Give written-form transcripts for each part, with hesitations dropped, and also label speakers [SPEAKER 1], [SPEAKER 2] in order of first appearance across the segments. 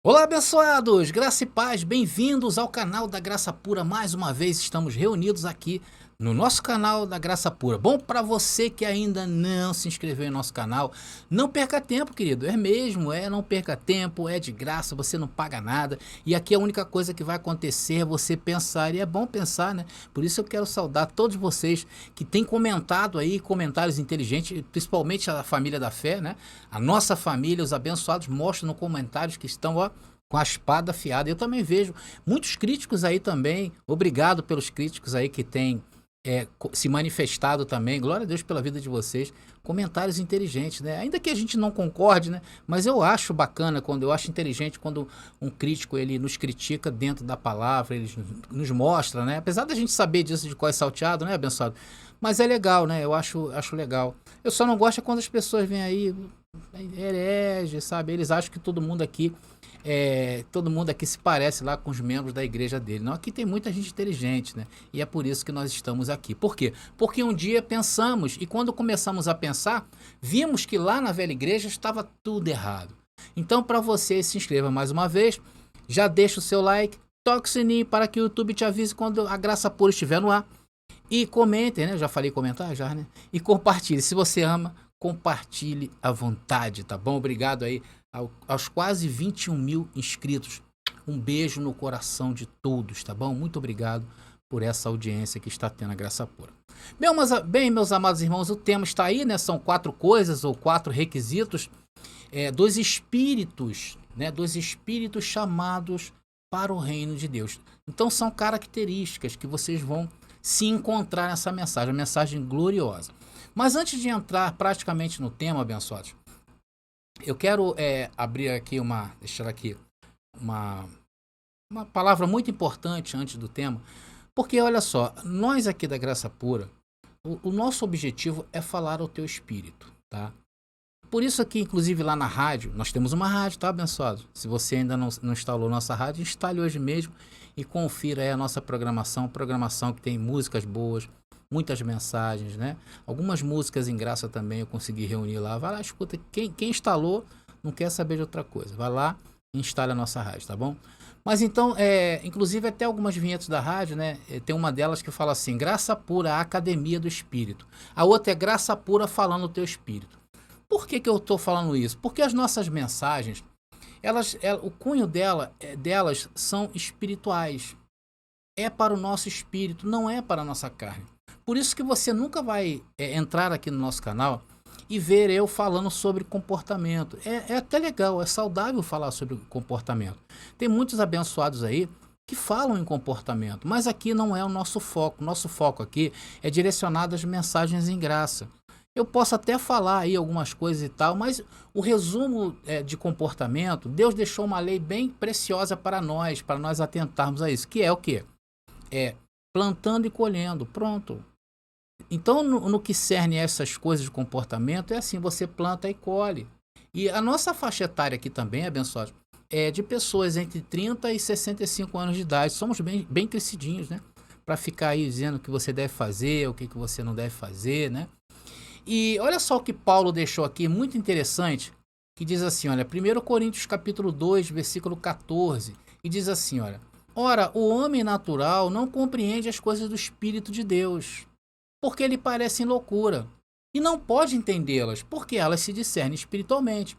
[SPEAKER 1] Olá, abençoados! Graça e paz, bem-vindos ao canal da Graça Pura. Mais uma vez estamos reunidos aqui no nosso canal da Graça Pura. Bom, para você que ainda não se inscreveu em nosso canal, não perca tempo, querido. É mesmo, não perca tempo, é de graça, você não paga nada. E aqui a única coisa que vai acontecer é você pensar, e é bom pensar, né? Por isso eu quero saudar todos vocês que têm comentado aí, comentários inteligentes, principalmente a família da fé, né? A nossa família, os abençoados, mostram nos comentários que estão, ó, com a espada afiada. Eu também vejo muitos críticos aí também. Obrigado pelos críticos aí que têm se manifestado também. Glória a Deus pela vida de vocês. Comentários inteligentes, né? Ainda que a gente não concorde, né? Mas eu acho bacana, eu acho inteligente quando um crítico ele nos critica dentro da palavra, ele nos mostra, né? Apesar da gente saber disso de qual é salteado, né, abençoado? Mas é legal, né? Eu acho legal. Eu só não gosto é quando as pessoas vêm aí, herege, sabe? Eles acham que todo mundo aqui se parece lá com os membros da igreja dele. Não, aqui tem muita gente inteligente, né? E é por isso que nós estamos aqui. Por quê? Porque um dia pensamos, e quando começamos a pensar, vimos que lá na velha igreja estava tudo errado. Então, para você, se inscreva mais uma vez, já deixa o seu like, toque o sininho para que o YouTube te avise quando a Graça Pura estiver no ar. E comente, né? Eu já falei comentar, já, né? E compartilhe. Se você ama, compartilhe à vontade, tá bom? Obrigado aí aos quase 21 mil inscritos. Um beijo no coração de todos, tá bom? Muito obrigado por essa audiência que está tendo a Graça Pura. Bem, meus amados irmãos, o tema está aí, né? São 4 coisas ou 4 requisitos dos espíritos, né? Dos espíritos chamados para o reino de Deus. Então são características que vocês vão se encontrar nessa mensagem, uma mensagem gloriosa. Mas antes de entrar praticamente no tema, abençoados, eu quero abrir aqui deixar aqui uma palavra muito importante antes do tema, porque olha só, nós aqui da Graça Pura, o nosso objetivo é falar ao teu espírito, tá? Por isso aqui, inclusive lá na rádio, nós temos uma rádio, tá, abençoado? Se você ainda não instalou nossa rádio, instale hoje mesmo e confira aí a nossa programação que tem músicas boas, muitas mensagens, né? Algumas músicas em graça também eu consegui reunir lá. Vai lá, escuta. Quem instalou não quer saber de outra coisa. Vai lá e instale a nossa rádio, tá bom? Mas então, inclusive até algumas vinhetas da rádio, né? Tem uma delas que fala assim, Graça Pura, a Academia do Espírito. A outra é Graça Pura falando o teu espírito. Por que eu estou falando isso? Porque as nossas mensagens, o cunho delas são espirituais. É para o nosso espírito, não é para a nossa carne. Por isso que você nunca vai entrar aqui no nosso canal e ver eu falando sobre comportamento. É até legal, é saudável falar sobre comportamento. Tem muitos abençoados aí que falam em comportamento, mas aqui não é o nosso foco. Nosso foco aqui é direcionado às mensagens em graça. Eu posso até falar aí algumas coisas e tal, mas o resumo de comportamento, Deus deixou uma lei bem preciosa para nós atentarmos a isso, que é o quê? Plantando e colhendo, pronto. Então, no que cerne essas coisas de comportamento, é assim, você planta e colhe. E a nossa faixa etária aqui também, abençoado, é de pessoas entre 30 e 65 anos de idade. Somos bem crescidinhos, né? Para ficar aí dizendo o que você deve fazer, o que você não deve fazer, né? E olha só o que Paulo deixou aqui, muito interessante, que diz assim, olha, 1 Coríntios capítulo 2, versículo 14, e diz assim, olha, ora, o homem natural não compreende as coisas do Espírito de Deus, porque lhe parecem loucura, e não pode entendê-las, porque elas se discernem espiritualmente.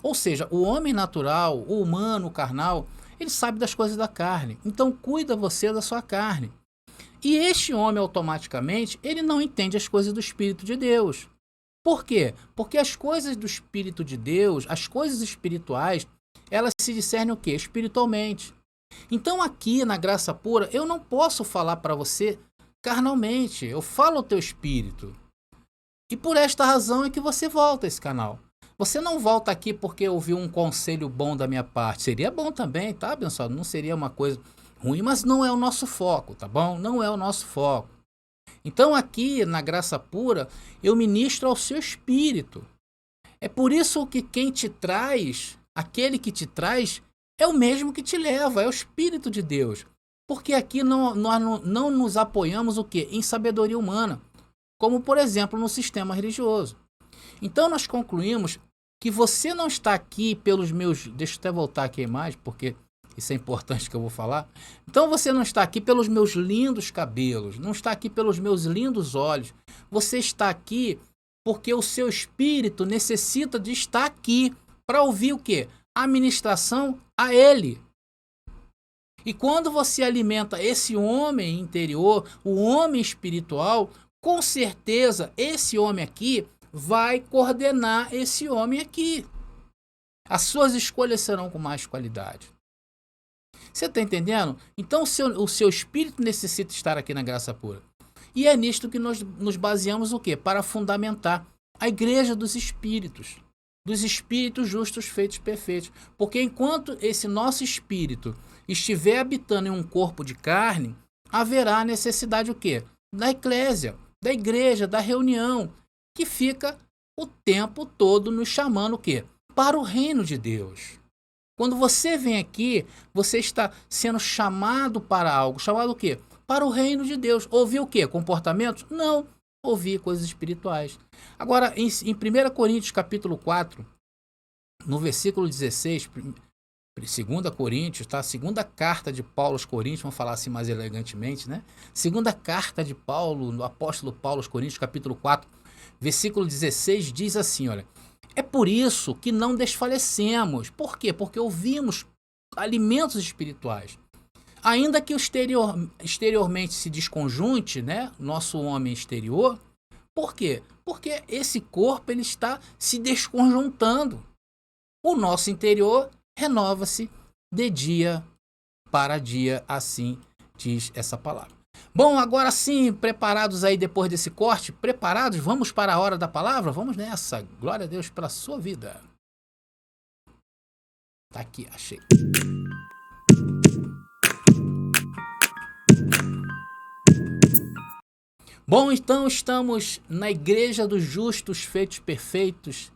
[SPEAKER 1] Ou seja, o homem natural, o humano, o carnal, ele sabe das coisas da carne, então cuida você da sua carne. E este homem, automaticamente, ele não entende as coisas do Espírito de Deus. Por quê? Porque as coisas do Espírito de Deus, as coisas espirituais, elas se discernem o quê? Espiritualmente. Então aqui na Graça Pura, eu não posso falar para você carnalmente, eu falo ao teu espírito. E por esta razão é que você volta a esse canal. Você não volta aqui porque ouviu um conselho bom da minha parte. Seria bom também, tá, abençoado? Não seria uma coisa ruim, mas não é o nosso foco, tá bom? Não é o nosso foco. Então aqui na Graça Pura, eu ministro ao seu espírito. É por isso que quem te traz, aquele que te traz, é o mesmo que te leva, é o Espírito de Deus. Porque aqui nós não nos apoiamos o quê? Em sabedoria humana, como por exemplo no sistema religioso. Então nós concluímos que você não está aqui pelos meus... Deixa eu até voltar aqui a imagem, porque isso é importante que eu vou falar. Então você não está aqui pelos meus lindos cabelos, não está aqui pelos meus lindos olhos. Você está aqui porque o seu espírito necessita de estar aqui para ouvir o quê? A ministração a ele. E quando você alimenta esse homem interior, o homem espiritual, com certeza esse homem aqui vai coordenar esse homem aqui. As suas escolhas serão com mais qualidade. Você está entendendo? Então o seu espírito necessita estar aqui na graça pura. E é nisto que nós nos baseamos o quê? Para fundamentar a igreja dos espíritos justos feitos perfeitos. Porque enquanto esse nosso espírito estiver habitando em um corpo de carne, haverá necessidade o quê? Da eclésia, da igreja, da reunião, que fica o tempo todo nos chamando o quê? Para o reino de Deus. Quando você vem aqui, você está sendo chamado para algo. Chamado o quê? Para o reino de Deus. Ouvir o quê? Comportamentos? Não. Ouvir coisas espirituais. Agora, em 1 Coríntios capítulo 4, no versículo 16, 2 Coríntios, tá? Segunda carta de Paulo aos Coríntios, vamos falar assim mais elegantemente, né? Segunda carta de Paulo, do apóstolo Paulo aos Coríntios, capítulo 4, versículo 16, diz assim, olha: é por isso que não desfalecemos. Por quê? Porque ouvimos alimentos espirituais. Ainda que exteriormente se desconjunte, né, nosso homem exterior. Por quê? Porque esse corpo ele está se desconjuntando. O nosso interior renova-se de dia para dia, assim diz essa palavra. Bom, agora sim, preparados aí depois desse corte? Preparados? Vamos para a hora da palavra? Vamos nessa. Glória a Deus pela sua vida. Tá aqui, achei. Bom, então estamos na igreja dos justos feitos perfeitos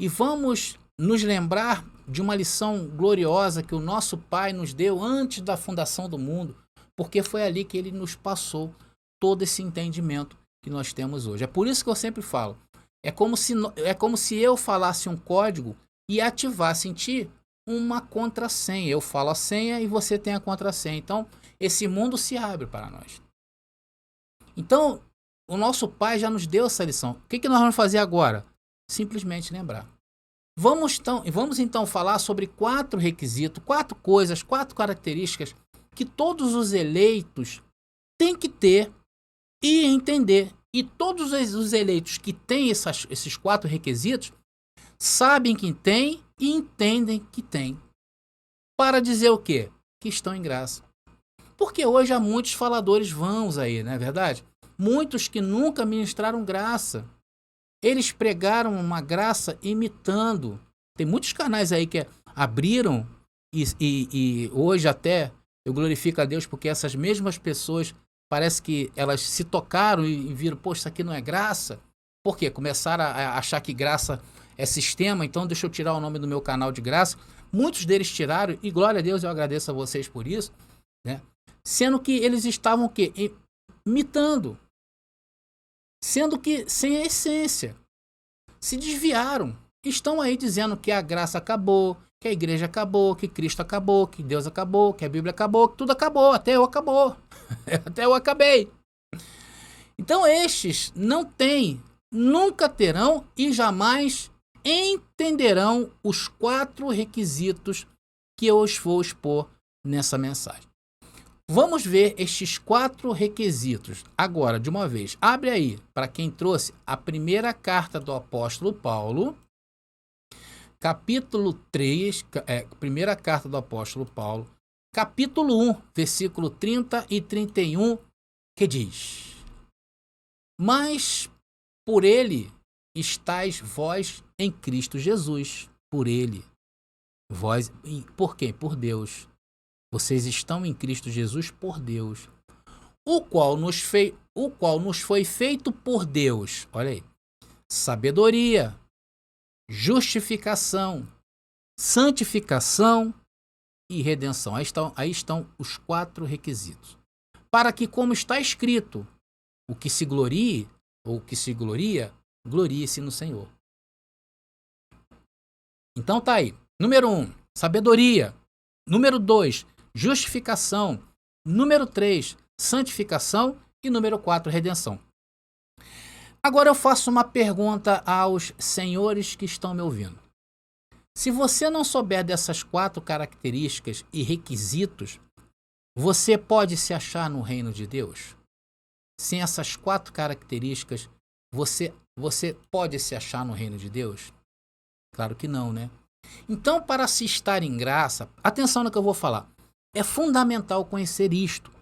[SPEAKER 1] e vamos nos lembrar de uma lição gloriosa que o nosso Pai nos deu antes da fundação do mundo, porque foi ali que ele nos passou todo esse entendimento que nós temos hoje. É por isso que eu sempre falo, é como se eu falasse um código e ativasse em ti uma contrassenha. Eu falo a senha e você tem a contrassenha. Então, esse mundo se abre para nós. Então, o nosso Pai já nos deu essa lição. O que nós vamos fazer agora? Simplesmente lembrar. Vamos então falar sobre 4 requisitos, 4 coisas, 4 características que todos os eleitos têm que ter e entender. E todos os eleitos que têm esses 4 requisitos sabem que têm e entendem que têm. Para dizer o quê? Que estão em graça. Porque hoje há muitos faladores vãos aí, não é verdade? Muitos que nunca ministraram graça. Eles pregaram uma graça imitando. Tem muitos canais aí que abriram e hoje até eu glorifico a Deus porque essas mesmas pessoas parece que elas se tocaram e viram, poxa, isso aqui não é graça. Por quê? Começaram a achar que graça é sistema, então deixa eu tirar o nome do meu canal de graça. Muitos deles tiraram e glória a Deus, eu agradeço a vocês por isso, né? Sendo que eles estavam o quê? Imitando. Sendo que sem a essência. Se desviaram. Estão aí dizendo que a graça acabou, que a igreja acabou, que Cristo acabou, que Deus acabou, que a Bíblia acabou, que tudo acabou, até eu acabou. Até eu acabei. Então estes não têm, nunca terão e jamais entenderão os 4 requisitos que eu os vou expor nessa mensagem. Vamos ver estes 4 requisitos agora, de uma vez. Abre aí, para quem trouxe, a primeira carta do apóstolo Paulo, capítulo 3, primeira carta do apóstolo Paulo, capítulo 1, versículo 30 e 31, que diz: mas por ele estáis vós em Cristo Jesus, por ele. Vós, por quem? Por Deus. Vocês estão em Cristo Jesus por Deus, o qual nos foi feito por Deus. Olha aí. Sabedoria, justificação, santificação e redenção. Aí estão os 4 requisitos. Para que, como está escrito, o que se glorie, ou o que se gloria, glorie-se no Senhor. Então tá aí. Número 1, sabedoria. Número 2, justificação. Número 3, santificação. E número 4, redenção. Agora eu faço uma pergunta aos senhores que estão me ouvindo. Se você não souber dessas 4 características e requisitos, você pode se achar no reino de Deus? Sem essas 4 características, você pode se achar no reino de Deus? Claro que não, né? Então, para se estar em graça, atenção no que eu vou falar, é fundamental conhecer isto.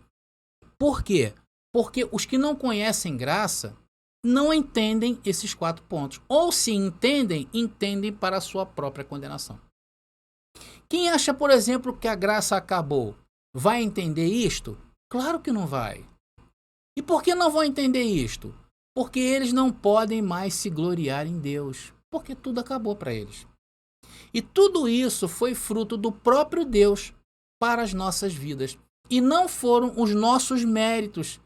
[SPEAKER 1] Por quê? Porque os que não conhecem graça não entendem esses 4 pontos. Ou se entendem, entendem para a sua própria condenação. Quem acha, por exemplo, que a graça acabou, vai entender isto? Claro que não vai. E por que não vão entender isto? Porque eles não podem mais se gloriar em Deus, porque tudo acabou para eles. E tudo isso foi fruto do próprio Deus para as nossas vidas. E não foram os nossos méritos.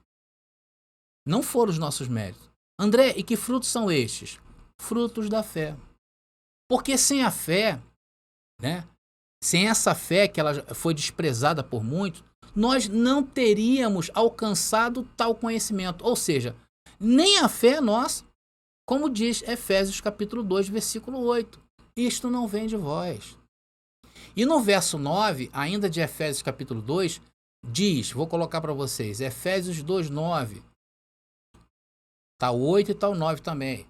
[SPEAKER 1] Não foram os nossos méritos. André, e que frutos são estes? Frutos da fé. Porque sem a fé, né? Sem essa fé que ela foi desprezada por muitos, nós não teríamos alcançado tal conhecimento. Ou seja, nem a fé é nossa, como diz Efésios capítulo 2, versículo 8. Isto não vem de vós. E no verso 9, ainda de Efésios capítulo 2, diz, vou colocar para vocês, Efésios 2, 9. Está o 8 e está o 9 também.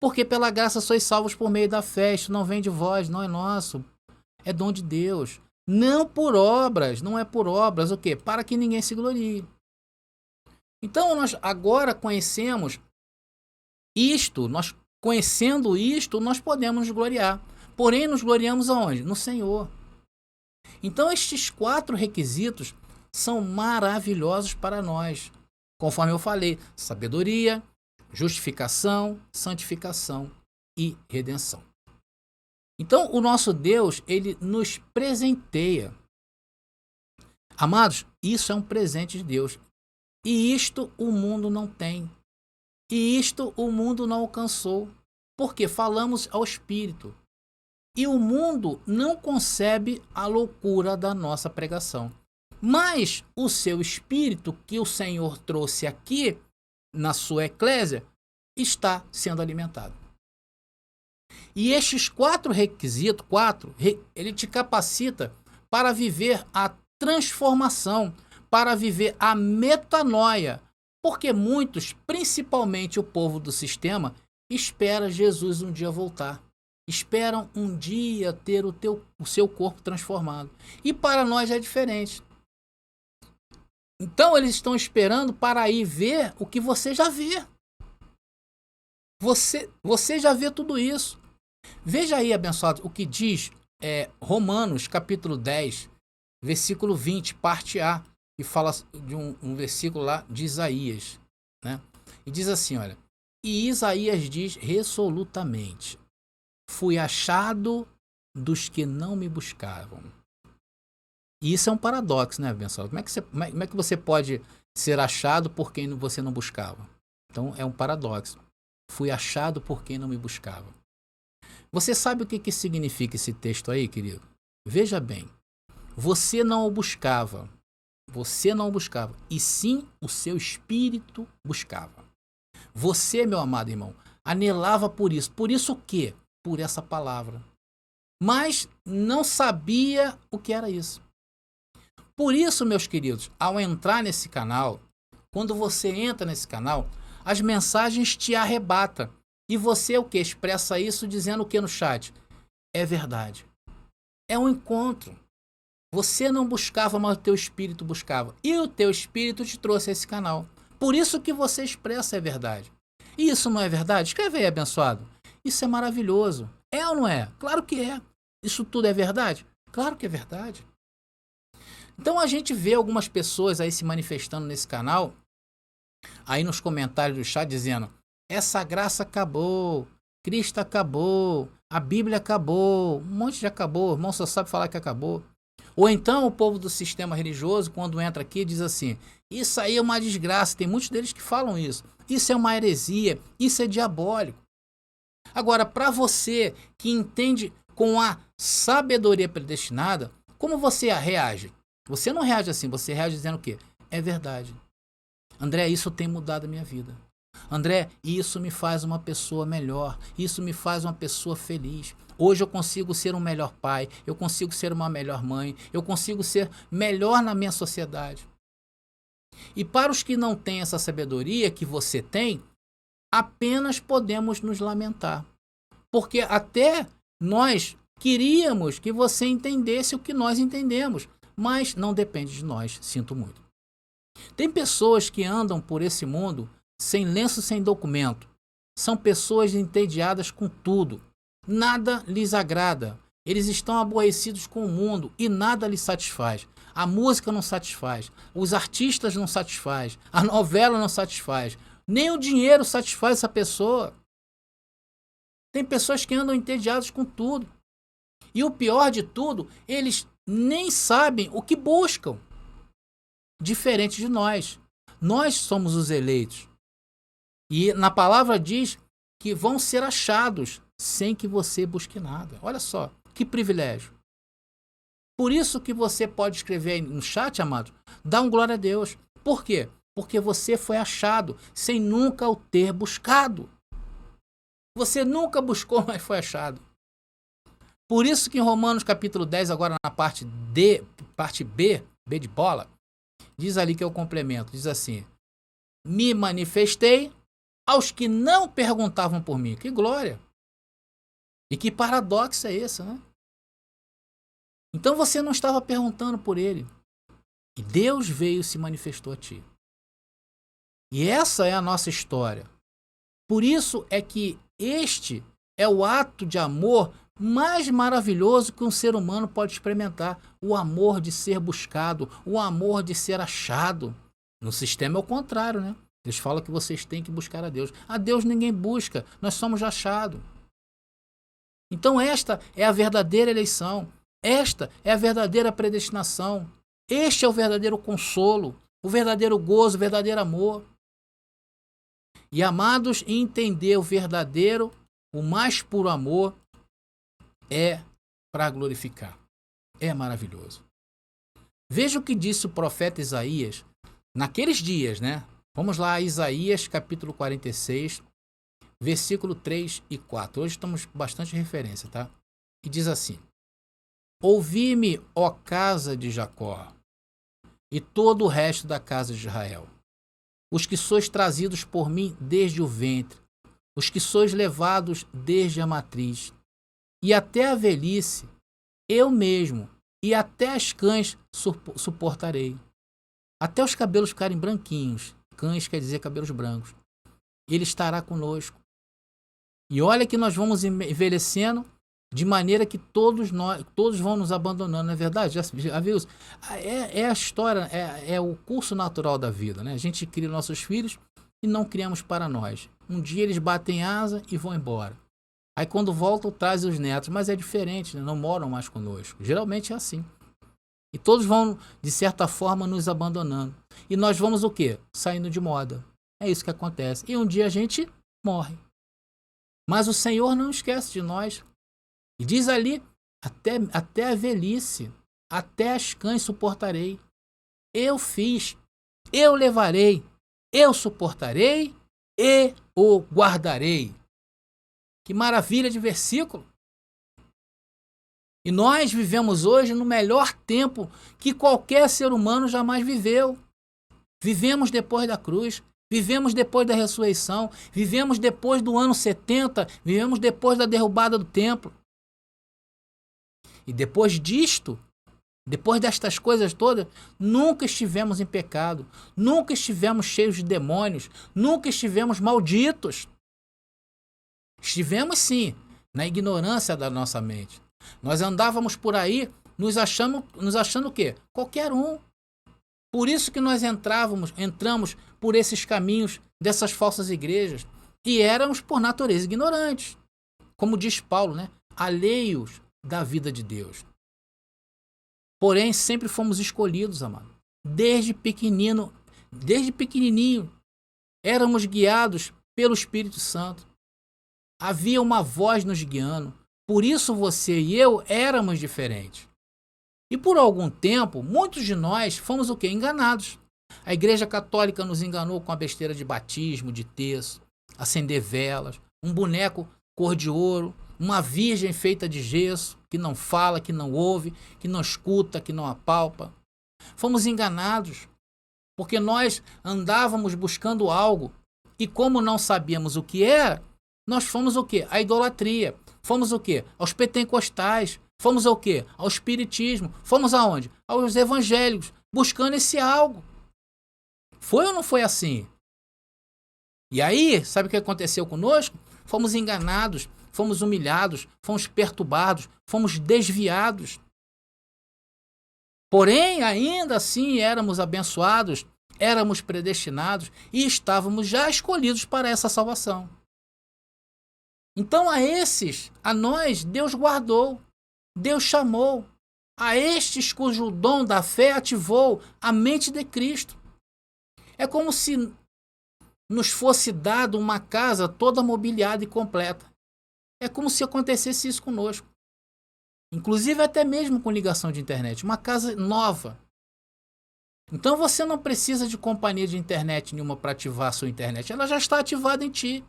[SPEAKER 1] Porque pela graça sois salvos por meio da fé. Isto não vem de vós, não é nosso. É dom de Deus. Não por obras. Não é por obras. O quê? Para que ninguém se glorie. Então nós agora conhecemos isto. Nós conhecendo isto, nós podemos nos gloriar. Porém, nos gloriamos aonde? No Senhor. Então estes 4 requisitos são maravilhosos para nós. Conforme eu falei, sabedoria, justificação, santificação e redenção. Então, o nosso Deus, ele nos presenteia. Amados, isso é um presente de Deus. E isto o mundo não tem. E isto o mundo não alcançou. Porque falamos ao Espírito. E o mundo não concebe a loucura da nossa pregação. Mas o seu Espírito, que o Senhor trouxe aqui, na sua eclésia, está sendo alimentado. E estes 4 requisitos, ele te capacita para viver a transformação, para viver a metanoia, porque muitos, principalmente o povo do sistema, espera Jesus um dia voltar. Esperam um dia ter o seu corpo transformado. E para nós é diferente. Então eles estão esperando para ir ver o que você já vê. Você já vê tudo isso. Veja aí, abençoado, o que diz Romanos, capítulo 10, versículo 20, parte A, que fala de um versículo lá de Isaías. Né? E diz assim, olha, e Isaías diz resolutamente, fui achado dos que não me buscavam. E isso é um paradoxo, né, abençoado? Como é que você pode ser achado por quem você não buscava? Então, é um paradoxo. Fui achado por quem não me buscava. Você sabe o que significa esse texto aí, querido? Veja bem. Você não o buscava. Você não o buscava. E sim, o seu espírito buscava. Você, meu amado irmão, anelava por isso. Por isso o quê? Por essa palavra. Mas não sabia o que era isso. Por isso, meus queridos, ao entrar nesse canal, quando você entra nesse canal, as mensagens te arrebatam. E você o que? Expressa isso dizendo o que no chat? É verdade. É um encontro. Você não buscava, mas o teu espírito buscava. E o teu espírito te trouxe a esse canal. Por isso que você expressa é verdade. E isso não é verdade? Escreve aí, abençoado. Isso é maravilhoso. É ou não é? Claro que é. Isso tudo é verdade? Claro que é verdade. Então a gente vê algumas pessoas aí se manifestando nesse canal, aí nos comentários do chat dizendo, essa graça acabou, Cristo acabou, a Bíblia acabou, um monte de acabou, o irmão só sabe falar que acabou. Ou então o povo do sistema religioso, quando entra aqui, diz assim, isso aí é uma desgraça, tem muitos deles que falam isso, isso é uma heresia, isso é diabólico. Agora, para você que entende com a sabedoria predestinada, como você reage? Você não reage assim, você reage dizendo o quê? É verdade. André, isso tem mudado a minha vida. André, isso me faz uma pessoa melhor, isso me faz uma pessoa feliz. Hoje eu consigo ser um melhor pai, eu consigo ser uma melhor mãe, eu consigo ser melhor na minha sociedade. E para os que não têm essa sabedoria que você tem, apenas podemos nos lamentar. Porque até nós queríamos que você entendesse o que nós entendemos, mas não depende de nós, sinto muito. Tem pessoas que andam por esse mundo sem lenço, sem documento. São pessoas entediadas com tudo. Nada lhes agrada. Eles estão aborrecidos com o mundo e nada lhes satisfaz. A música não satisfaz, os artistas não satisfaz, a novela não satisfaz, nem o dinheiro satisfaz essa pessoa. Tem pessoas que andam entediadas com tudo. E o pior de tudo, eles nem sabem o que buscam. Diferente de nós. Nós somos os eleitos. E na palavra diz que vão ser achados sem que você busque nada. Olha só, que privilégio. Por isso que você pode escrever aí no chat, amado, dá um glória a Deus. Por quê? Porque você foi achado sem nunca o ter buscado. Você nunca buscou, mas foi achado. Por isso que em Romanos capítulo 10, agora na parte B, B de bola, diz ali que é o complemento, diz assim: me manifestei aos que não perguntavam por mim. Que glória! E que paradoxo é esse, né? Então você não estava perguntando por ele. E Deus veio e se manifestou a ti. E essa é a nossa história. Por isso é que este é o ato de amor mais maravilhoso que um ser humano pode experimentar. O amor de ser buscado, o amor de ser achado. No sistema é o contrário, né? Eles falam que vocês têm que buscar a Deus. A Deus ninguém busca, nós somos achados. Então esta é a verdadeira eleição. Esta é a verdadeira predestinação. Este é o verdadeiro consolo, o verdadeiro gozo, o verdadeiro amor. E amados, entender o verdadeiro, o mais puro amor é para glorificar. É maravilhoso. Veja o que disse o profeta Isaías naqueles dias, né? Vamos lá, Isaías capítulo 46, versículo 3 e 4. Hoje estamos bastante referência, tá? E diz assim: ouvi-me, ó casa de Jacó, e todo o resto da casa de Israel, os que sois trazidos por mim desde o ventre, os que sois levados desde a matriz, e até a velhice, eu mesmo, e até as cães suportarei. Até os cabelos ficarem branquinhos, cães quer dizer cabelos brancos, ele estará conosco. E olha que nós vamos envelhecendo de maneira que todos vão nos abandonando, não é verdade? Já viu isso? É a história, é o curso natural da vida, né? A gente cria nossos filhos e não criamos para nós. Um dia eles batem asa e vão embora. Aí quando voltam, trazem os netos, mas é diferente, né? Não moram mais conosco. Geralmente é assim. E todos vão, de certa forma, nos abandonando. E nós vamos o quê? Saindo de moda. É isso que acontece. E um dia a gente morre. Mas o Senhor não esquece de nós. E diz ali, até a velhice, até as cães suportarei. Eu fiz, eu levarei, eu suportarei e o guardarei. Que maravilha de versículo. E nós vivemos hoje no melhor tempo que qualquer ser humano jamais viveu. Vivemos depois da cruz, vivemos depois da ressurreição, vivemos depois do ano 70, vivemos depois da derrubada do templo. E depois disto, depois destas coisas todas, nunca estivemos em pecado, nunca estivemos cheios de demônios, nunca estivemos malditos. Estivemos sim, na ignorância da nossa mente. Nós andávamos por aí nos achando o quê? Qualquer um. Por isso que nós entramos por esses caminhos dessas falsas igrejas e éramos por natureza ignorantes. Como diz Paulo, né? Alheios da vida de Deus. Porém, sempre fomos escolhidos, amado. Desde pequenininho, éramos guiados pelo Espírito Santo. Havia uma voz nos guiando, Por isso você e eu éramos diferentes. E por algum tempo, muitos de nós fomos o quê? Enganados. A Igreja Católica nos enganou com a besteira de batismo, de terço, acender velas, um boneco cor de ouro, uma virgem feita de gesso, que não fala, que não ouve, que não escuta, que não apalpa. Fomos enganados, porque nós andávamos buscando algo, e como não sabíamos o que era, nós fomos o quê? A idolatria. Fomos o quê? Aos pentecostais. Fomos ao quê? Ao espiritismo. Fomos aonde? Aos evangélicos, buscando esse algo. Foi ou não foi assim? E aí, sabe o que aconteceu conosco? Fomos enganados, fomos humilhados, fomos perturbados, fomos desviados. Porém, ainda assim éramos abençoados, éramos predestinados e estávamos já escolhidos para essa salvação. Então a nós, Deus guardou, Deus chamou. A estes cujo dom da fé ativou a mente de Cristo. É como se nos fosse dado uma casa toda mobiliada e completa. É como se acontecesse isso conosco. Inclusive até mesmo com ligação de internet. Uma casa nova. Então você não precisa de companhia de internet nenhuma para ativar a sua internet. Ela já está ativada em ti.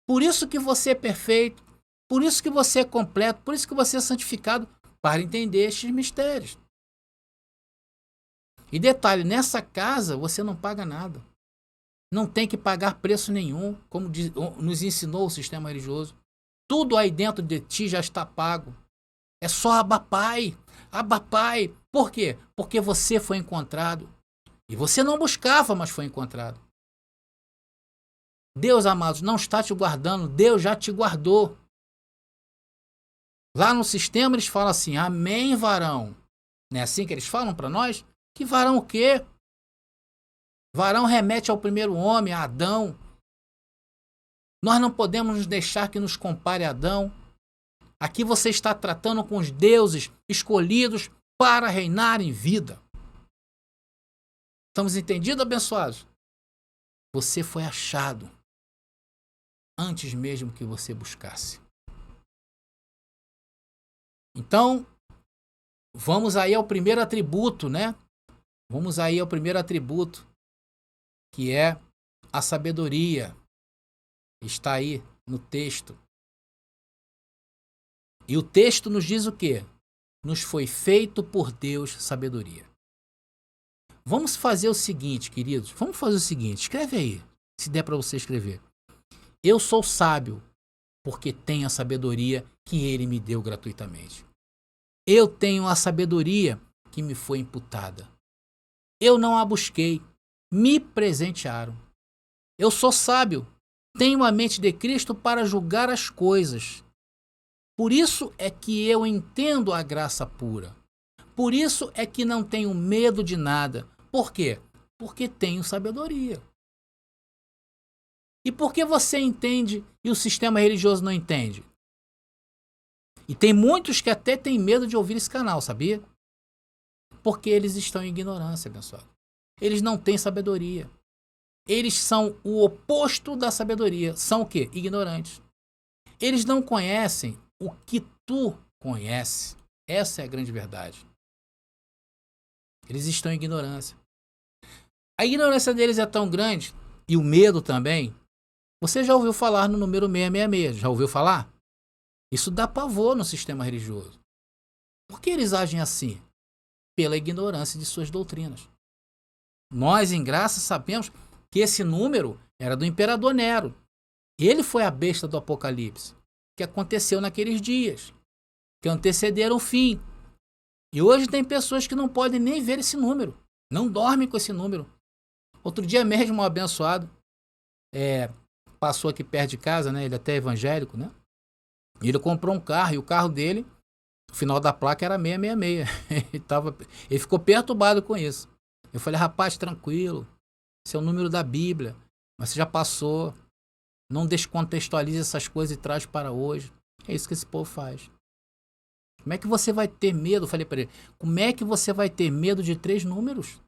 [SPEAKER 1] Por isso que você é perfeito. Por isso que você é completo. Por isso que você é santificado. Para entender estes mistérios. E detalhe, nessa casa você não paga nada. Não tem que pagar preço nenhum, como nos ensinou o sistema religioso. Tudo aí dentro de ti já está pago. É só Abba Pai. Abba Pai. Por quê? Porque você foi encontrado. E você não buscava, mas foi encontrado. Deus, amados, não está te guardando. Deus já te guardou. Lá no sistema eles falam assim, amém, varão. Não é assim que eles falam para nós? Que varão o quê? Varão remete ao primeiro homem, a Adão. Nós não podemos nos deixar que nos compare a Adão. Aqui você está tratando com os deuses escolhidos para reinar em vida. Estamos entendidos, abençoados? Você foi achado antes mesmo que você buscasse. Então, vamos aí ao primeiro atributo, né? Vamos aí ao primeiro atributo, que é a sabedoria. Está aí no texto. E o texto nos diz o quê? Nos foi feito por Deus sabedoria. Vamos fazer o seguinte, queridos. Vamos fazer o seguinte. Escreve aí, se der para você escrever. Eu sou sábio porque tenho a sabedoria que ele me deu gratuitamente. Eu tenho a sabedoria que me foi imputada. Eu não a busquei, me presentearam. Eu sou sábio, tenho a mente de Cristo para julgar as coisas. Por isso é que eu entendo a graça pura. Por isso é que não tenho medo de nada. Por quê? Porque tenho sabedoria. E por que você entende e o sistema religioso não entende? E tem muitos que até têm medo de ouvir esse canal, sabia? Porque eles estão em ignorância, abençoado. Eles não têm sabedoria. Eles são o oposto da sabedoria. São o quê? Ignorantes. Eles não conhecem o que tu conhece. Essa é a grande verdade. Eles estão em ignorância. A ignorância deles é tão grande, e o medo também. Você já ouviu falar no número 666? Já ouviu falar? Isso dá pavor no sistema religioso. Por que eles agem assim? Pela ignorância de suas doutrinas. Nós, em graça, sabemos que esse número era do imperador Nero. Ele foi a besta do Apocalipse, que aconteceu naqueles dias, que antecederam o fim. E hoje tem pessoas que não podem nem ver esse número, não dormem com esse número. Outro dia mesmo, um abençoado passou aqui perto de casa, né? Ele até é evangélico, né? E ele comprou um carro, e o carro dele, o final da placa era 666. Ele ficou perturbado com isso. Eu falei, rapaz, tranquilo, esse é o número da Bíblia, mas você já passou, não descontextualize essas coisas e traz para hoje. É isso que esse povo faz. Como é que você vai ter medo? Eu falei para ele, como é que você vai ter medo de 3 números?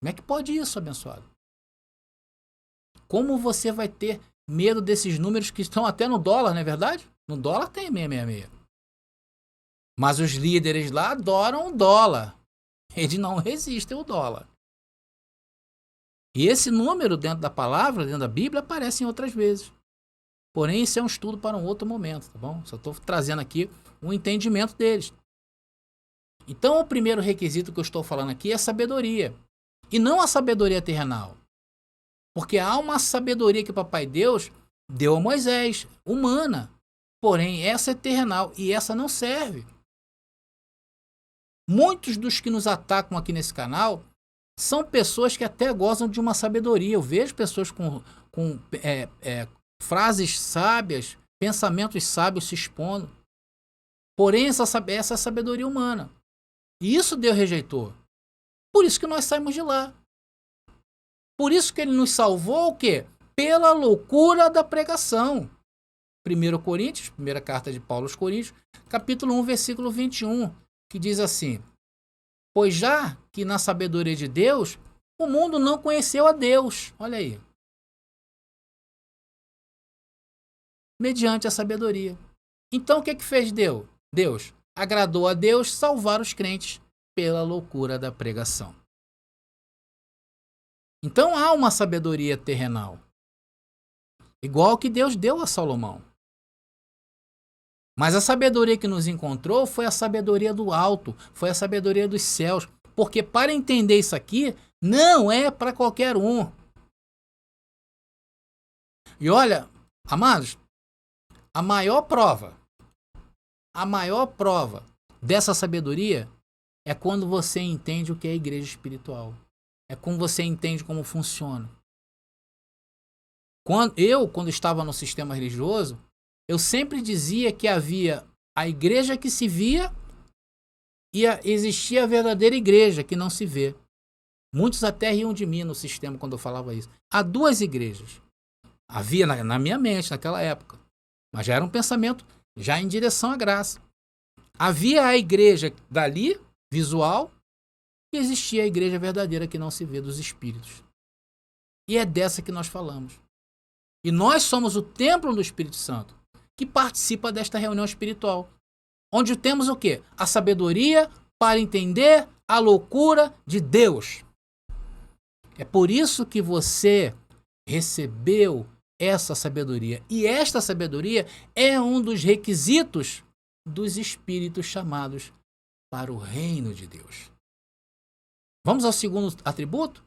[SPEAKER 1] Como é que pode isso, abençoado? Como você vai ter medo desses números que estão até no dólar, não é verdade? No dólar tem 666. Mas os líderes lá adoram o dólar. Eles não resistem ao dólar. E esse número dentro da palavra, dentro da Bíblia, aparece em outras vezes. Porém, isso é um estudo para um outro momento, tá bom? Só estou trazendo aqui um entendimento deles. Então, o primeiro requisito que eu estou falando aqui é sabedoria. E não a sabedoria terrenal. Porque há uma sabedoria que o Papai Deus deu a Moisés, humana. Porém, essa é terrenal e essa não serve. Muitos dos que nos atacam aqui nesse canal são pessoas que até gozam de uma sabedoria. Eu vejo pessoas com frases sábias, pensamentos sábios se expondo. Porém, essa é a sabedoria humana. E isso Deus rejeitou. Por isso que nós saímos de lá. Por isso que ele nos salvou o quê? Pela loucura da pregação. 1 Coríntios, primeira carta de Paulo aos Coríntios, capítulo 1, versículo 21, que diz assim: pois já que na sabedoria de Deus, o mundo não conheceu a Deus. Olha aí. Mediante a sabedoria. Então o que fez Deus? Deus agradou a Deus salvar os crentes pela loucura da pregação. Então há uma sabedoria terrenal, igual que Deus deu a Salomão. Mas a sabedoria que nos encontrou foi a sabedoria do alto, foi a sabedoria dos céus. Porque para entender isso aqui, não é para qualquer um. E olha, amados, a maior prova dessa sabedoria é quando você entende o que é a igreja espiritual. É quando você entende como funciona. Quando estava no sistema religioso, eu sempre dizia que havia a igreja que se via e existia a verdadeira igreja que não se vê. Muitos até riam de mim no sistema quando eu falava isso. Há duas igrejas. Havia na minha mente naquela época. Mas já era um pensamento já em direção à graça. Havia a igreja dali, visual, e existia a igreja verdadeira que não se vê, dos espíritos. E é dessa que nós falamos. E nós somos o templo do Espírito Santo, que participa desta reunião espiritual, onde temos o quê? A sabedoria para entender a loucura de Deus. É por isso que você recebeu essa sabedoria. E esta sabedoria é um dos requisitos dos espíritos chamados para o reino de Deus. Vamos ao segundo atributo?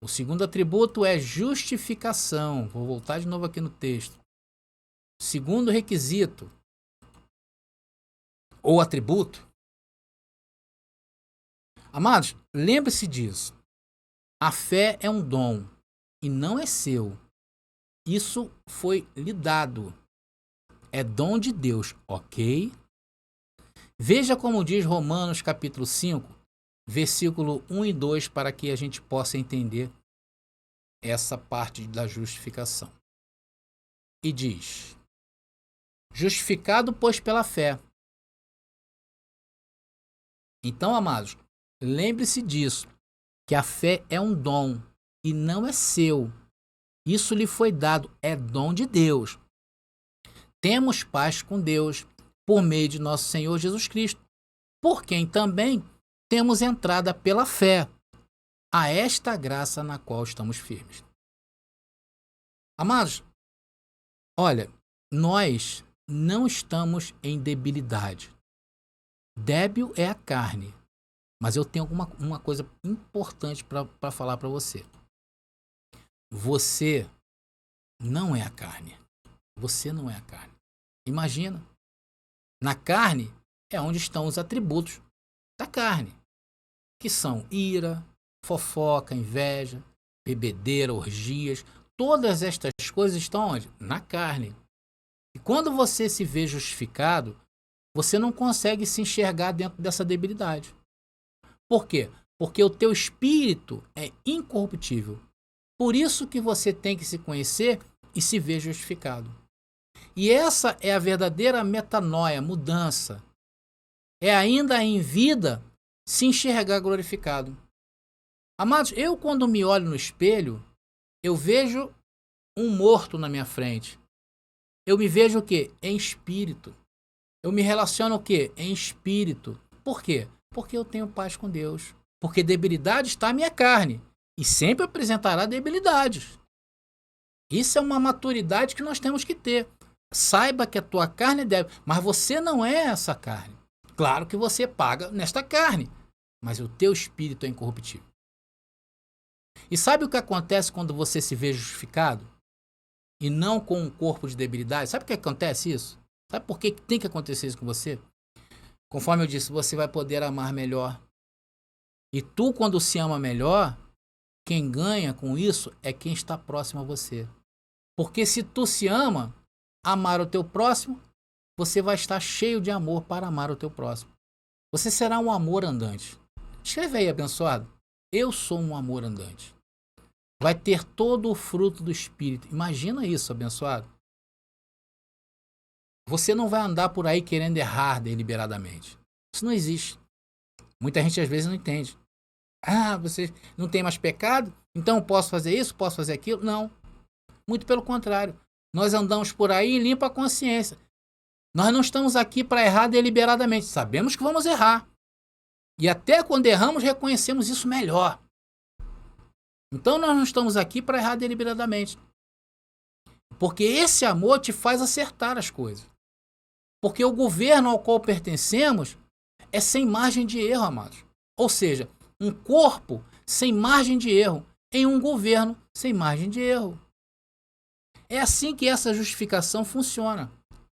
[SPEAKER 1] O segundo atributo é justificação. Vou voltar de novo aqui no texto. Segundo requisito, ou atributo. Amados, lembre-se disso. A fé é um dom e não é seu. Isso foi lhe dado. É dom de Deus, ok? Veja como diz Romanos capítulo 5, versículo 1 e 2, para que a gente possa entender essa parte da justificação. E diz: justificado, pois, pela fé. Então, amados, lembre-se disso, que a fé é um dom e não é seu. Isso lhe foi dado, é dom de Deus. Temos paz com Deus por meio de nosso Senhor Jesus Cristo, por quem também temos entrada pela fé a esta graça na qual estamos firmes. Amados, olha, nós não estamos em debilidade. Débil é a carne. Mas eu tenho uma coisa importante para falar para você. Você não é a carne. Você não é a carne. Imagina. Na carne é onde estão os atributos da carne, que são ira, fofoca, inveja, bebedeira, orgias. Todas estas coisas estão onde? Na carne. E quando você se vê justificado, você não consegue se enxergar dentro dessa debilidade. Por quê? Porque o teu espírito é incorruptível. Por isso que você tem que se conhecer e se ver justificado. E essa é a verdadeira metanoia, mudança. É ainda em vida se enxergar glorificado. Amados, eu quando me olho no espelho, eu vejo um morto na minha frente. Eu me vejo o quê? Em espírito. Eu me relaciono o quê? Em espírito. Por quê? Porque eu tenho paz com Deus. Porque debilidade está a minha carne. E sempre apresentará debilidades. Isso é uma maturidade que nós temos que ter. Saiba que a tua carne é débil, mas você não é essa carne. Claro que você paga nesta carne, mas o teu espírito é incorruptível. E sabe o que acontece quando você se vê justificado? E não com um corpo de debilidade? Sabe o que acontece isso? Sabe por que tem que acontecer isso com você? Conforme eu disse, você vai poder amar melhor. E tu, quando se ama melhor, quem ganha com isso é quem está próximo a você. Porque se tu se ama, amar o teu próximo, você vai estar cheio de amor para amar o teu próximo. Você será um amor andante. Escreve aí, abençoado. Eu sou um amor andante. Vai ter todo o fruto do Espírito. Imagina isso, abençoado. Você não vai andar por aí querendo errar deliberadamente. Isso não existe. Muita gente às vezes não entende. Ah, você não tem mais pecado? Então posso fazer isso, posso fazer aquilo? Não. Muito pelo contrário. Nós andamos por aí e limpa a consciência. Nós não estamos aqui para errar deliberadamente. Sabemos que vamos errar. E até quando erramos, reconhecemos isso melhor. Então nós não estamos aqui para errar deliberadamente. Porque esse amor te faz acertar as coisas. Porque o governo ao qual pertencemos é sem margem de erro, amados. Ou seja, um corpo sem margem de erro em um governo sem margem de erro. É assim que essa justificação funciona.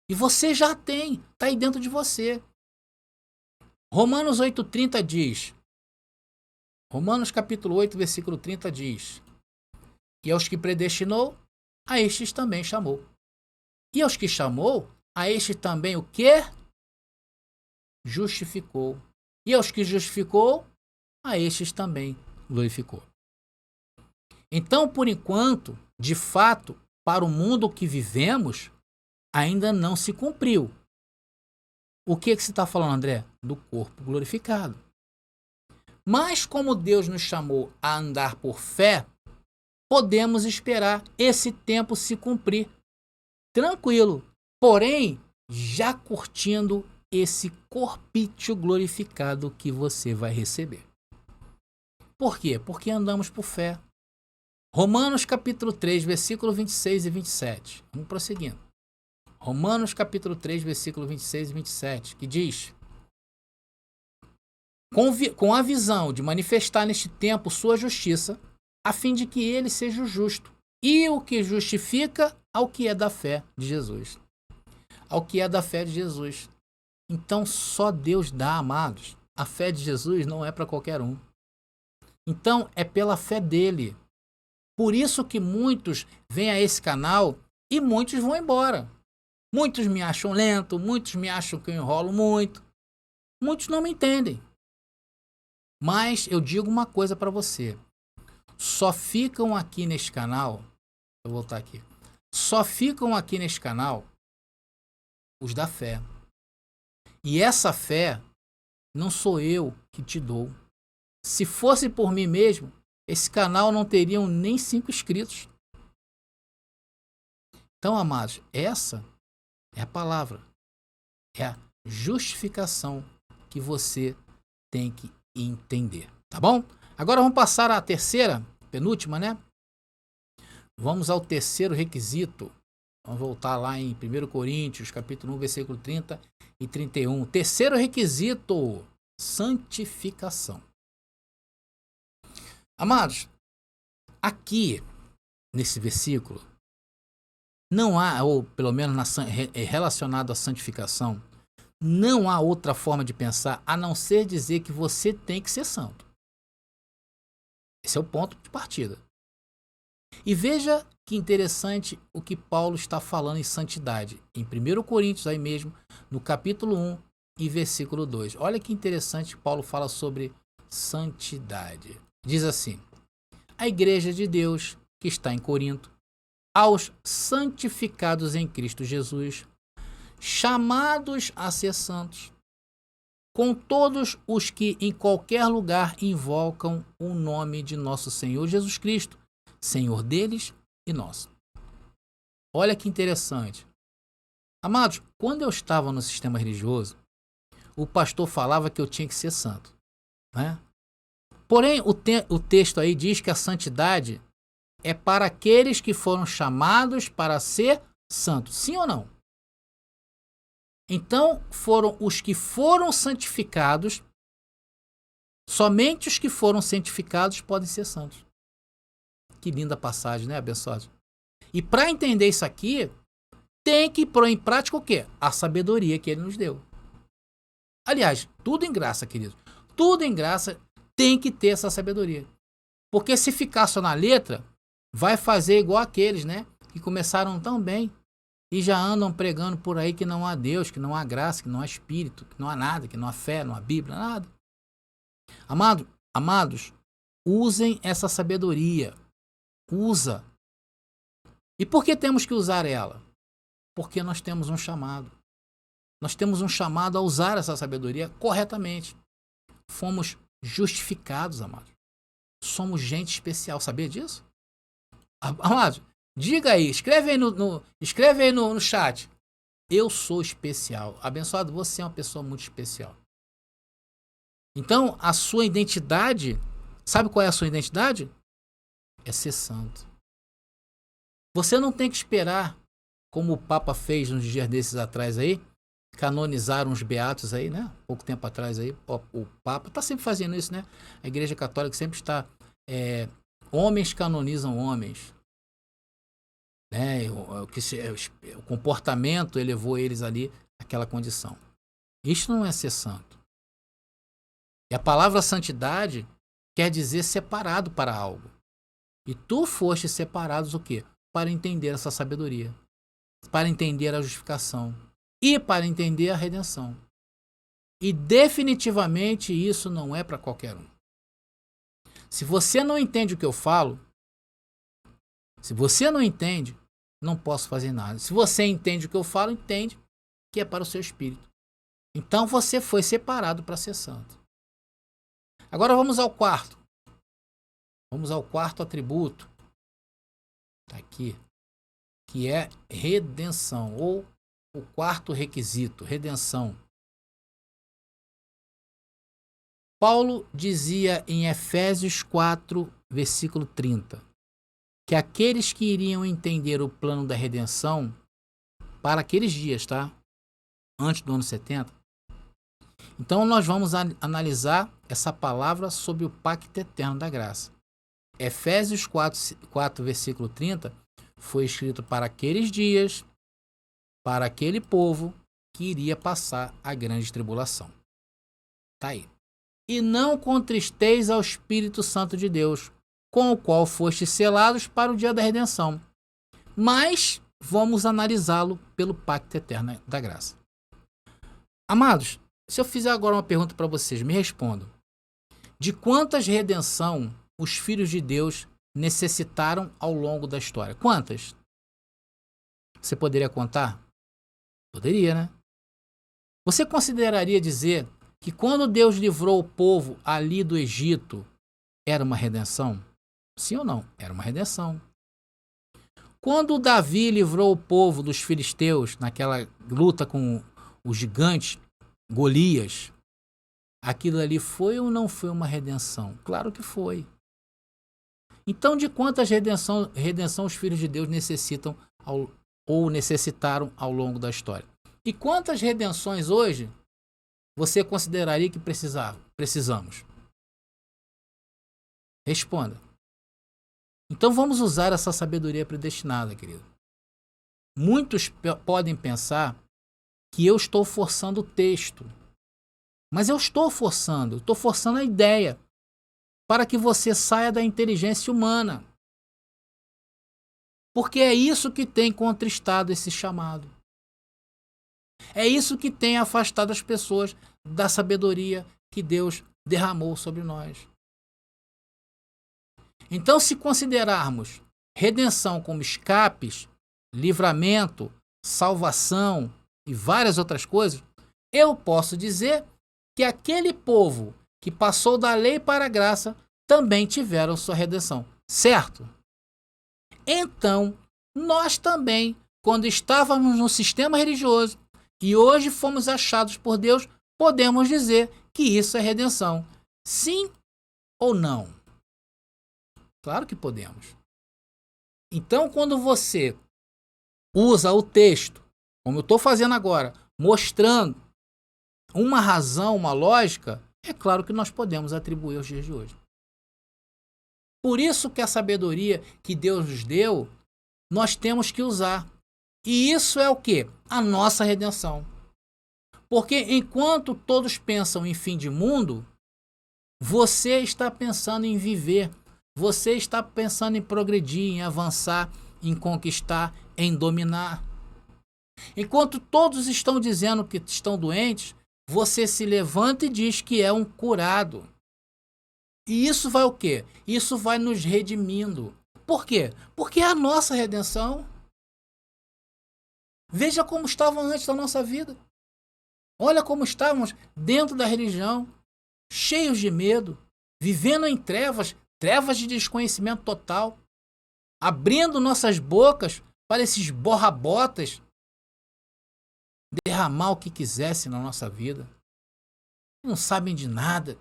[SPEAKER 1] E você já tem, está aí dentro de você. Romanos 8,30 diz, Romanos capítulo 8, versículo 30 diz, e aos que predestinou, a estes também chamou. E aos que chamou, a estes também o quê? Justificou. E aos que justificou, a estes também glorificou. Então, por enquanto, de fato, para o mundo que vivemos, ainda não se cumpriu. O que você está falando, André? Do corpo glorificado. Mas como Deus nos chamou a andar por fé, podemos esperar esse tempo se cumprir. Tranquilo. Porém, já curtindo esse corpício glorificado que você vai receber. Por quê? Porque andamos por fé. Romanos capítulo 3, versículo 26 e 27. Vamos prosseguindo. Romanos capítulo 3, versículo 26 e 27, que diz: com a visão de manifestar neste tempo sua justiça, a fim de que ele seja o justo, e o que justifica ao que é da fé de Jesus. Ao que é da fé de Jesus. Então só Deus dá, amados. A fé de Jesus não é para qualquer um. Então é pela fé dele. Por isso que muitos vêm a esse canal e muitos vão embora. Muitos me acham lento, muitos me acham que eu enrolo muito. Muitos não me entendem. Mas eu digo uma coisa para você. Só ficam aqui neste canal, vou voltar aqui. Só ficam aqui neste canal os da fé. E essa fé não sou eu que te dou. Se fosse por mim mesmo, esse canal não teria nem 5 inscritos. Então, amados, essa é a palavra. É a justificação que você tem que entender. Tá bom? Agora vamos passar à terceira, penúltima, né? Vamos ao terceiro requisito. Vamos voltar lá em 1 Coríntios, capítulo 1, versículo 30 e 31. Terceiro requisito, santificação. Amados, aqui, nesse versículo, não há, ou pelo menos relacionado à santificação, não há outra forma de pensar a não ser dizer que você tem que ser santo. Esse é o ponto de partida. E veja que interessante o que Paulo está falando em santidade. Em 1 Coríntios, aí mesmo, no capítulo 1 e versículo 2. Olha que interessante Paulo fala sobre santidade. Diz assim: a igreja de Deus que está em Corinto, aos santificados em Cristo Jesus, chamados a ser santos, com todos os que em qualquer lugar invocam o nome de nosso Senhor Jesus Cristo, Senhor deles e nosso. Olha que interessante. Amados, quando eu estava no sistema religioso, o pastor falava que eu tinha que ser santo, né? Porém, o texto aí diz que a santidade é para aqueles que foram chamados para ser santos. Sim ou não? Então, foram os que foram santificados, somente os que foram santificados podem ser santos. Que linda passagem, né, abençoado? E para entender isso aqui, tem que pôr em prática o quê? A sabedoria que ele nos deu. Aliás, tudo em graça, querido. Tudo em graça tem que ter essa sabedoria. Porque se ficar só na letra, vai fazer igual aqueles, né? Que começaram tão bem e já andam pregando por aí que não há Deus, que não há graça, que não há Espírito, que não há nada, que não há fé, não há Bíblia, nada. Amados, usem essa sabedoria. Usa. E por que temos que usar ela? Porque nós temos um chamado. Nós temos um chamado a usar essa sabedoria corretamente. Fomos justificados, amados. Somos gente especial. Sabia disso? Amados, diga aí, escreve aí no chat. Eu sou especial. Abençoado, você é uma pessoa muito especial. Então, a sua identidade, sabe qual é a sua identidade? É ser santo. Você não tem que esperar, como o Papa fez uns dias desses atrás aí, canonizaram os beatos aí, né? Pouco tempo atrás aí, o Papa está sempre fazendo isso, né? A Igreja Católica sempre está... homens canonizam homens. Né? O comportamento elevou eles ali àquela condição. Isso não é ser santo. E a palavra santidade quer dizer separado para algo. E tu foste separados o quê? Para entender essa sabedoria. Para entender a justificação. E para entender a redenção. E definitivamente isso não é para qualquer um. Se você não entende o que eu falo, se você não entende, não posso fazer nada. Se você entende o que eu falo, entende que é para o seu espírito. Então você foi separado para ser santo. Agora vamos ao quarto. Vamos ao quarto atributo. Está aqui. Que é redenção. Ou o quarto requisito, redenção. Paulo dizia em Efésios 4, versículo 30, que aqueles que iriam entender o plano da redenção para aqueles dias, tá? Antes do ano 70. Então nós vamos analisar essa palavra sobre o pacto eterno da graça. Efésios 4, versículo 30 foi escrito para aqueles dias, para aquele povo que iria passar a grande tribulação. Tá aí. E não contristeis ao Espírito Santo de Deus, com o qual fostes selados para o dia da redenção. Mas vamos analisá-lo pelo pacto eterno da graça. Amados, se eu fizer agora uma pergunta para vocês, me respondam. De quantas redenção os filhos de Deus necessitaram ao longo da história? Quantas? Você poderia contar? Poderia, né? Você consideraria dizer que quando Deus livrou o povo ali do Egito, era uma redenção? Sim ou não? Era uma redenção. Quando Davi livrou o povo dos filisteus naquela luta com o gigante Golias, aquilo ali foi ou não foi uma redenção? Claro que foi. Então, de quantas redenção os filhos de Deus necessitam ou necessitaram ao longo da história? E quantas redenções hoje você consideraria que precisamos? Responda. Então vamos usar essa sabedoria predestinada, querido. Muitos podem pensar que eu estou forçando o texto. Mas eu estou forçando a ideia para que você saia da inteligência humana. Porque é isso que tem contristado esse chamado. É isso que tem afastado as pessoas da sabedoria que Deus derramou sobre nós. Então, se considerarmos redenção como escapes, livramento, salvação e várias outras coisas, eu posso dizer que aquele povo que passou da lei para a graça também tiveram sua redenção, certo? Então, nós também quando estávamos no sistema religioso e hoje fomos achados por Deus, podemos dizer que isso é redenção. Sim ou não? Claro que podemos. Então, quando você usa o texto, como eu estou fazendo agora, mostrando uma razão, uma lógica, é claro que nós podemos atribuir aos dias de hoje. Por isso que a sabedoria que Deus nos deu, nós temos que usar. E isso é o quê? A nossa redenção. Porque enquanto todos pensam em fim de mundo, você está pensando em viver, você está pensando em progredir, em avançar, em conquistar, em dominar. Enquanto todos estão dizendo que estão doentes, você se levanta e diz que é um curado. E isso vai o quê? Isso vai nos redimindo. Por quê? Porque é a nossa redenção. Veja como estava antes da nossa vida. Olha como estávamos dentro da religião, cheios de medo, vivendo em trevas, trevas de desconhecimento total, abrindo nossas bocas para esses borrabotas derramar o que quisesse na nossa vida. Não sabem de nada.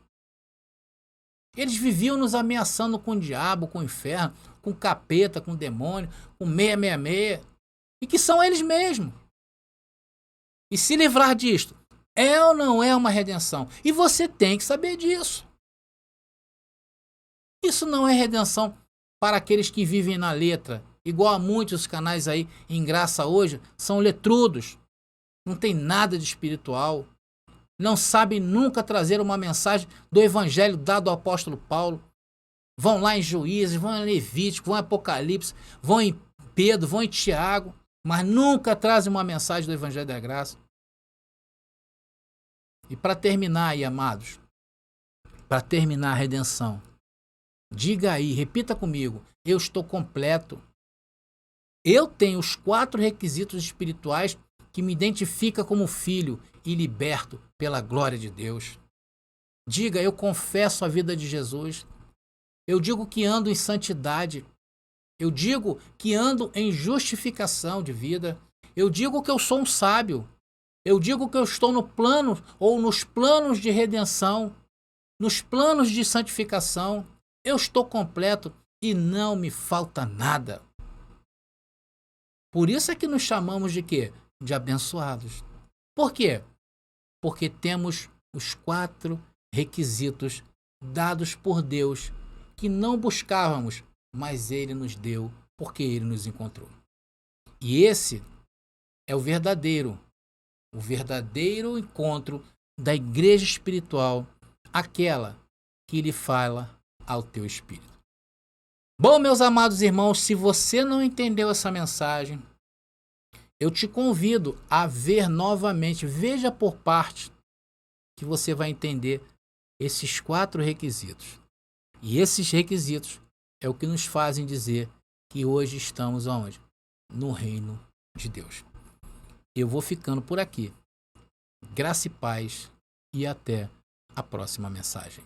[SPEAKER 1] Eles viviam nos ameaçando com o diabo, com o inferno, com o capeta, com o demônio, com 666. E que são eles mesmos. E se livrar disto, é ou não é uma redenção? E você tem que saber disso. Isso não é redenção para aqueles que vivem na letra. Igual a muitos canais aí em graça hoje, são letrudos. Não tem nada de espiritual. Não sabem nunca trazer uma mensagem do evangelho dado ao apóstolo Paulo. Vão lá em Juízes, vão em Levítico, vão em Apocalipse, vão em Pedro, vão em Tiago, mas nunca trazem uma mensagem do evangelho da graça. E para terminar aí, amados, para terminar a redenção, diga aí, repita comigo, eu estou completo. Eu tenho os 4 requisitos espirituais que me identifica como filho e liberto pela glória de Deus. Diga, eu confesso a vida de Jesus. Eu digo que ando em santidade. Eu digo que ando em justificação de vida. Eu digo que eu sou um sábio. Eu digo que eu estou no plano ou nos planos de redenção, nos planos de santificação. Eu estou completo e não me falta nada. Por isso é que nos chamamos de quê? De abençoados. Por quê? Porque temos os 4 requisitos dados por Deus que não buscávamos, mas Ele nos deu porque Ele nos encontrou. E esse é o verdadeiro encontro da igreja espiritual, aquela que lhe fala ao teu espírito. Bom, meus amados irmãos, se você não entendeu essa mensagem, eu te convido a ver novamente, veja por parte, que você vai entender esses 4 requisitos. E esses requisitos é o que nos fazem dizer que hoje estamos aonde? No reino de Deus. Eu vou ficando por aqui. Graça e paz e até a próxima mensagem.